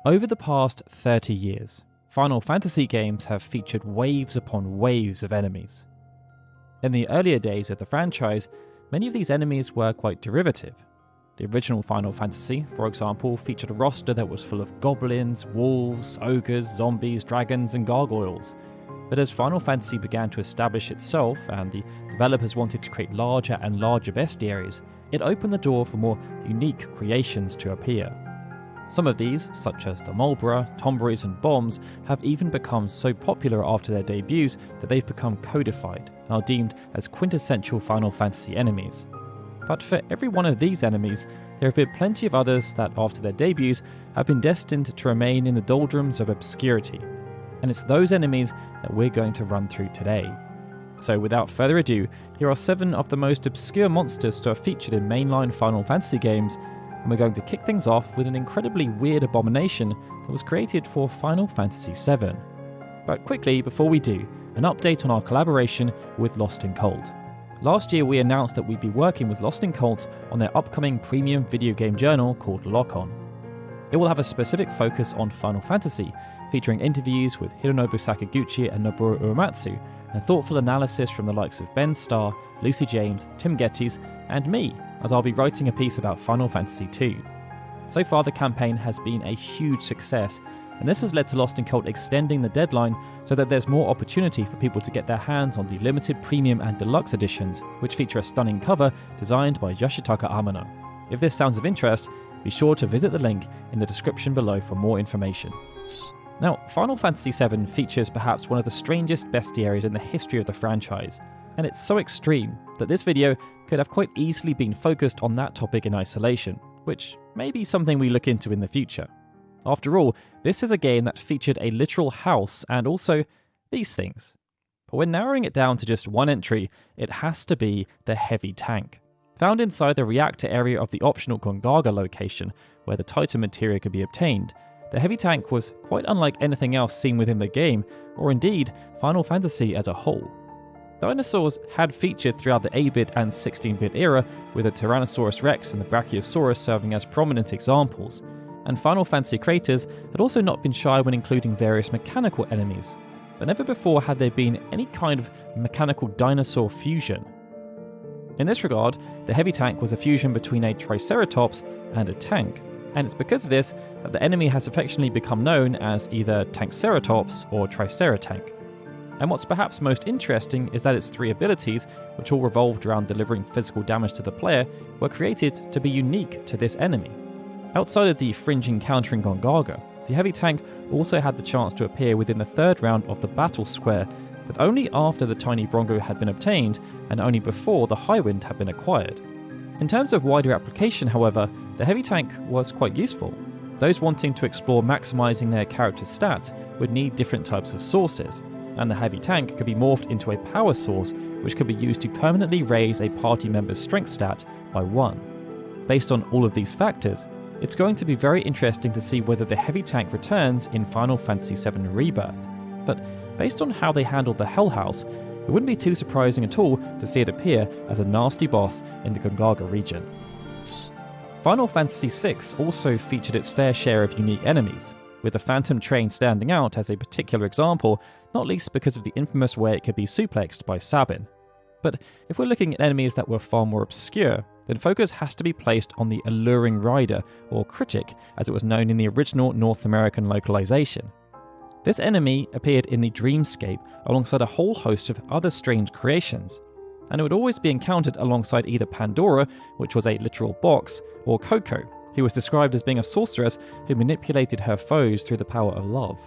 Over the past 30 years, Final Fantasy games have featured waves upon waves of enemies. In the earlier days of the franchise, many of these enemies were quite derivative. The original Final Fantasy, for example, featured a roster that was full of goblins, wolves, ogres, zombies, dragons, and gargoyles. But as Final Fantasy began to establish itself and the developers wanted to create larger and larger bestiaries, it opened the door for more unique creations to appear. Some of these, such as the Mulbra, Tomberries, and Bombs, have even become so popular after their debuts that they've become codified and are deemed as quintessential Final Fantasy enemies. But for every one of these enemies, there have been plenty of others that, after their debuts, have been destined to remain in the doldrums of obscurity. And it's those enemies that we're going to run through today. So without further ado, here are 7 of the most obscure monsters to have featured in mainline Final Fantasy games, and we're going to kick things off with an incredibly weird abomination that was created for Final Fantasy VII. But quickly, before we do, an update on our collaboration with Lost in Cold. Last year we announced that we'd be working with Lost in Cold on their upcoming premium video game journal called Lock-On. It will have a specific focus on Final Fantasy, featuring interviews with Hironobu Sakaguchi and Noboru Uematsu, and thoughtful analysis from the likes of Ben Starr, Lucy James, Tim Geddes, and me, as I'll be writing a piece about Final Fantasy II. So far the campaign has been a huge success, and this has led to Lost in Cold extending the deadline so that there's more opportunity for people to get their hands on the limited premium and deluxe editions, which feature a stunning cover designed by Yoshitaka Amano. If this sounds of interest, be sure to visit the link in the description below for more information. Now, Final Fantasy VII features perhaps one of the strangest bestiaries in the history of the franchise, and it's so extreme that this video could have quite easily been focused on that topic in isolation, which may be something we look into in the future. After all, this is a game that featured a literal house and also these things. But when narrowing it down to just one entry, it has to be the Heavy Tank. Found inside the reactor area of the optional Gongaga location, where the Titan materia could be obtained, the Heavy Tank was quite unlike anything else seen within the game, or indeed Final Fantasy as a whole. Dinosaurs had featured throughout the 8-bit and 16-bit era, with the Tyrannosaurus Rex and the Brachiosaurus serving as prominent examples, and Final Fantasy creators had also not been shy when including various mechanical enemies, but never before had there been any kind of mechanical dinosaur fusion. In this regard, the Heavy Tank was a fusion between a Triceratops and a tank, and it's because of this that the enemy has affectionately become known as either Tankceratops or Triceratank. And what's perhaps most interesting is that its 3 abilities, which all revolved around delivering physical damage to the player, were created to be unique to this enemy. Outside of the fringe encounter in Gongaga, the Heavy Tank also had the chance to appear within the 3rd round of the Battle Square, but only after the Tiny Brongo had been obtained and only before the Highwind had been acquired. In terms of wider application, however, the Heavy Tank was quite useful. Those wanting to explore maximising their character's stats would need different types of sources, and the Heavy Tank could be morphed into a power source which could be used to permanently raise a party member's strength stat by 1. Based on all of these factors, it's going to be very interesting to see whether the Heavy Tank returns in Final Fantasy VII Rebirth, but based on how they handled the Hell House, it wouldn't be too surprising at all to see it appear as a nasty boss in the Gongaga region. Final Fantasy VI also featured its fair share of unique enemies, with the Phantom Train standing out as a particular example, not least because of the infamous way it could be suplexed by Sabin. But if we're looking at enemies that were far more obscure, then focus has to be placed on the Alluring Rider, or Kritik as it was known in the original North American localization. This enemy appeared in the Dreamscape alongside a whole host of other strange creations, and it would always be encountered alongside either Pandora, which was a literal box, or Coco, who was described as being a sorceress who manipulated her foes through the power of love.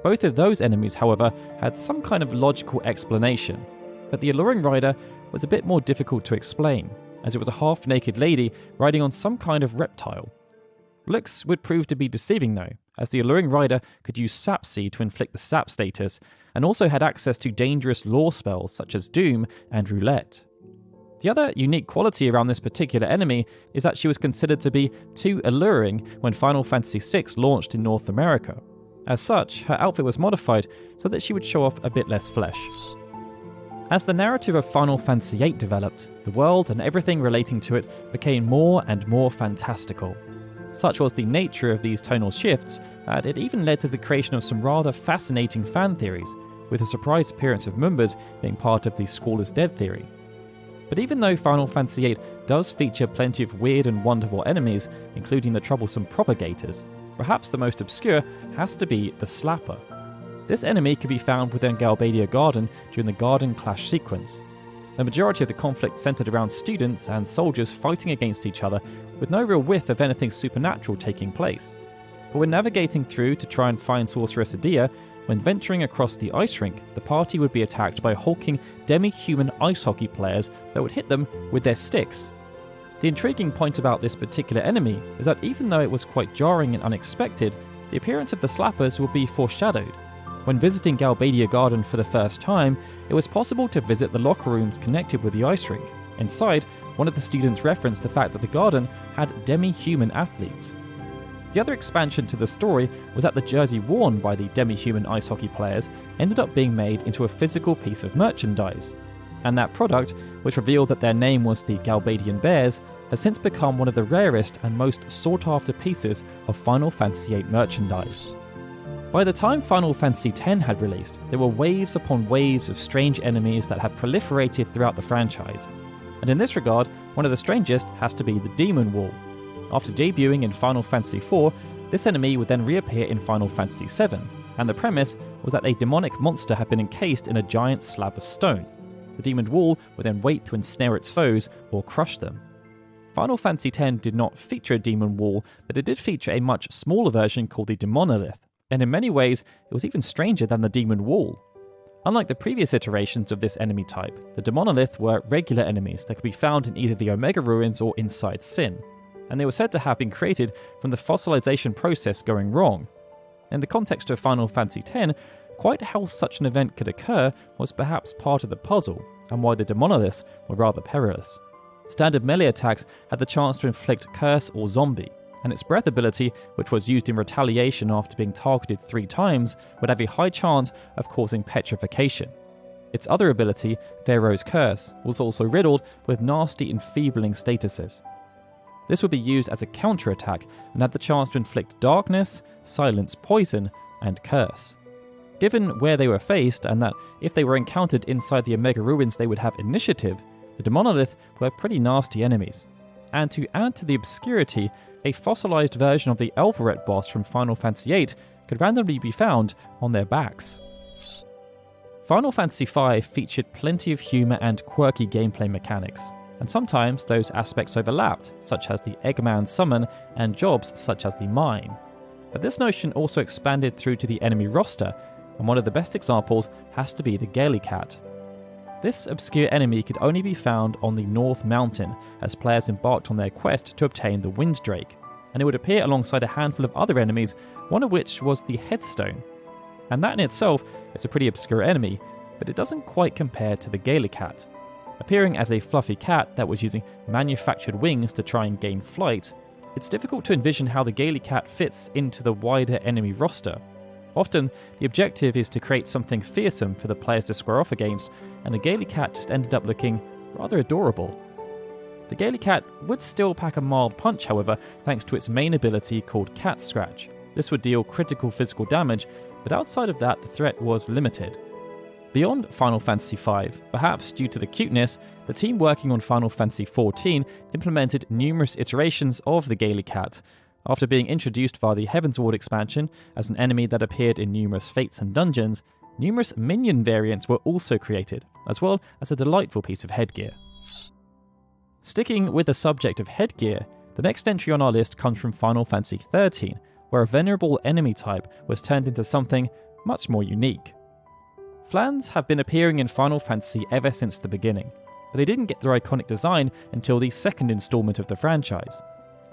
Both of those enemies, however, had some kind of logical explanation, but the Alluring Rider was a bit more difficult to explain, as it was a half-naked lady riding on some kind of reptile. Looks would prove to be deceiving though, as the Alluring Rider could use Sap Seed to inflict the Sap status, and also had access to dangerous lore spells such as Doom and Roulette. The other unique quality around this particular enemy is that she was considered to be too alluring when Final Fantasy VI launched in North America. As such, her outfit was modified so that she would show off a bit less flesh. As the narrative of Final Fantasy VIII developed, the world and everything relating to it became more and more fantastical. Such was the nature of these tonal shifts that it even led to the creation of some rather fascinating fan theories, with the surprise appearance of Mumbas being part of the Squall is Dead theory. But even though Final Fantasy VIII does feature plenty of weird and wonderful enemies, including the troublesome Propagators, perhaps the most obscure has to be the Slapper. This enemy can be found within Galbadia Garden during the Garden Clash sequence. The majority of the conflict centered around students and soldiers fighting against each other with no real whiff of anything supernatural taking place. But when navigating through to try and find Sorceress Edea, when venturing across the ice rink, the party would be attacked by hulking demi-human ice hockey players that would hit them with their sticks. The intriguing point about this particular enemy is that even though it was quite jarring and unexpected, the appearance of the Slappers would be foreshadowed. When visiting Galbadia Garden for the first time, it was possible to visit the locker rooms connected with the ice rink. Inside, one of the students referenced the fact that the garden had demi-human athletes. The other expansion to the story was that the jersey worn by the demi-human ice hockey players ended up being made into a physical piece of merchandise. And that product, which revealed that their name was the Galbadian Bears, has since become one of the rarest and most sought-after pieces of Final Fantasy VIII merchandise. By the time Final Fantasy X had released, there were waves upon waves of strange enemies that had proliferated throughout the franchise. And in this regard, one of the strangest has to be the Demon Wall. After debuting in Final Fantasy IV, this enemy would then reappear in Final Fantasy VII, and the premise was that a demonic monster had been encased in a giant slab of stone. The Demon Wall would then wait to ensnare its foes or crush them. Final Fantasy X did not feature a Demon Wall, but it did feature a much smaller version called the Demonolith, and in many ways, it was even stranger than the Demon Wall. Unlike the previous iterations of this enemy type, the Demonolith were regular enemies that could be found in either the Omega Ruins or inside Sin, and they were said to have been created from the fossilization process going wrong. In the context of Final Fantasy X, quite how such an event could occur was perhaps part of the puzzle, and why the Demonoliths were rather perilous. Standard melee attacks had the chance to inflict Curse or Zombie, and its breath ability, which was used in retaliation after being targeted 3 times, would have a high chance of causing petrification. Its other ability, Pharaoh's Curse, was also riddled with nasty enfeebling statuses. This would be used as a counter-attack and had the chance to inflict darkness, silence poison, and curse. Given where they were faced, and that if they were encountered inside the Omega Ruins they would have initiative, the Demonolith were pretty nasty enemies. And to add to the obscurity, a fossilized version of the Elvaret boss from Final Fantasy VIII could randomly be found on their backs. Final Fantasy V featured plenty of humour and quirky gameplay mechanics, and sometimes those aspects overlapped, such as the Eggman summon and jobs such as the mine. But this notion also expanded through to the enemy roster, and one of the best examples has to be the Gaelicat. This obscure enemy could only be found on the North Mountain as players embarked on their quest to obtain the Winddrake, and it would appear alongside a handful of other enemies, one of which was the Headstone. And that in itself is a pretty obscure enemy, but it doesn't quite compare to the Gaelicat. Appearing as a fluffy cat that was using manufactured wings to try and gain flight, it's difficult to envision how the Gaelicat fits into the wider enemy roster. Often, the objective is to create something fearsome for the players to square off against, and the Gaelicat just ended up looking rather adorable. The Gaelicat would still pack a mild punch, however, thanks to its main ability called Cat Scratch. This would deal critical physical damage, but outside of that, the threat was limited. Beyond Final Fantasy V, perhaps due to the cuteness, the team working on Final Fantasy XIV implemented numerous iterations of the Gaelicat. After being introduced via the Heavensward expansion as an enemy that appeared in numerous fates and dungeons, numerous minion variants were also created, as well as a delightful piece of headgear. Sticking with the subject of headgear, the next entry on our list comes from Final Fantasy XIII, where a venerable enemy type was turned into something much more unique. Flans have been appearing in Final Fantasy ever since the beginning, but they didn't get their iconic design until the second installment of the franchise.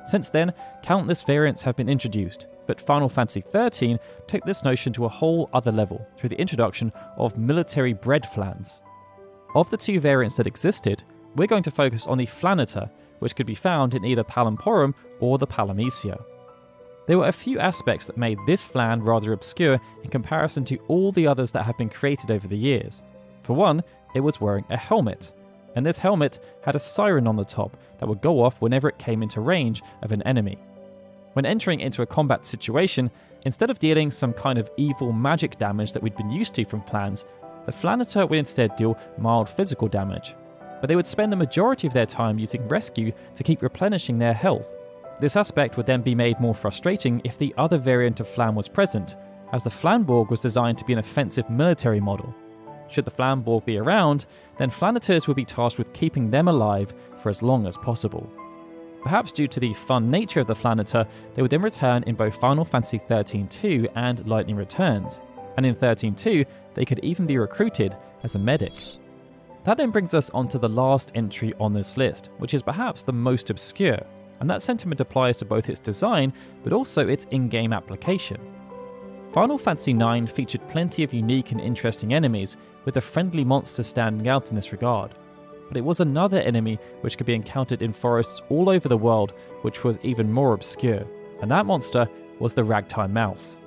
Since then, countless variants have been introduced, but Final Fantasy XIII took this notion to a whole other level through the introduction of military bred Flans. Of the 2 variants that existed, we're going to focus on the Flanitor, which could be found in either Palamporum or the Palamecia. There were a few aspects that made this Flan rather obscure in comparison to all the others that have been created over the years. For one, it was wearing a helmet, and this helmet had a siren on the top that would go off whenever it came into range of an enemy. When entering into a combat situation, instead of dealing some kind of evil magic damage that we'd been used to from Flans, the Flanitor would instead deal mild physical damage. But they would spend the majority of their time using Rescue to keep replenishing their health. This aspect would then be made more frustrating if the other variant of Flan was present, as the Flamborg was designed to be an offensive military model. Should the Flamborg be around, then Flanitors would be tasked with keeping them alive for as long as possible. Perhaps due to the fun nature of the Flanitor, they would then return in both Final Fantasy XIII-2 and Lightning Returns, and in 13-2 they could even be recruited as a medic. That then brings us onto the last entry on this list, which is perhaps the most obscure, and that sentiment applies to both its design but also its in-game application. Final Fantasy IX featured plenty of unique and interesting enemies, with the friendly monster standing out in this regard. But it was another enemy which could be encountered in forests all over the world which was even more obscure, and that monster was the Ragtime Mouse.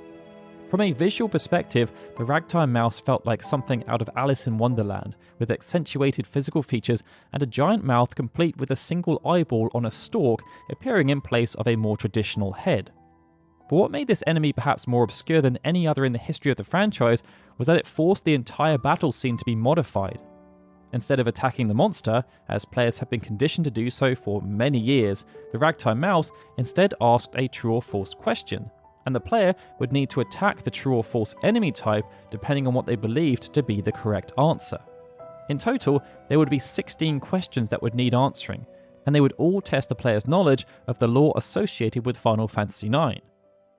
From a visual perspective, the Ragtime Mouse felt like something out of Alice in Wonderland, with accentuated physical features and a giant mouth complete with a single eyeball on a stalk appearing in place of a more traditional head. But what made this enemy perhaps more obscure than any other in the history of the franchise was that it forced the entire battle scene to be modified. Instead of attacking the monster, as players have been conditioned to do so for many years, the Ragtime Mouse instead asked a true or false question, and the player would need to attack the true or false enemy type depending on what they believed to be the correct answer. In total, there would be 16 questions that would need answering, and they would all test the player's knowledge of the lore associated with Final Fantasy IX.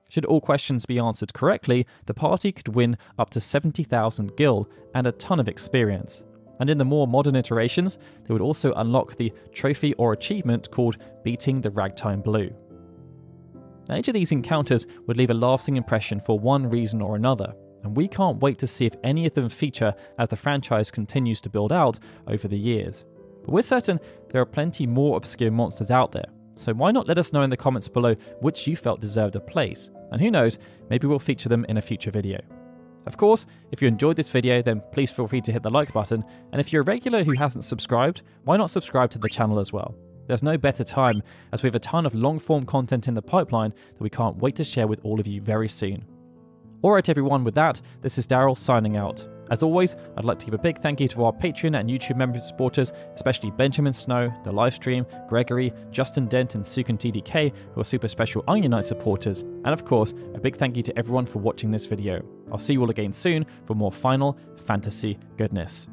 Should all questions be answered correctly, the party could win up to 70,000 gil and a ton of experience. And in the more modern iterations, they would also unlock the trophy or achievement called Beating the Ragtime Blue. Now, each of these encounters would leave a lasting impression for one reason or another, and we can't wait to see if any of them feature as the franchise continues to build out over the years. But we're certain there are plenty more obscure monsters out there, so why not let us know in the comments below which you felt deserved a place, and who knows, maybe we'll feature them in a future video. Of course, if you enjoyed this video, then please feel free to hit the like button, and if you're a regular who hasn't subscribed, why not subscribe to the channel as well? There's no better time, as we have a ton of long-form content in the pipeline that we can't wait to share with all of you very soon. Alright everyone, with that, this is Daryl signing out. As always, I'd like to give a big thank you to our Patreon and YouTube member supporters, especially Benjamin Snow, The Livestream, Gregory, Justin Dent and Sukin TDK, who are super special Onion Knight supporters, and of course, a big thank you to everyone for watching this video. I'll see you all again soon for more Final Fantasy goodness.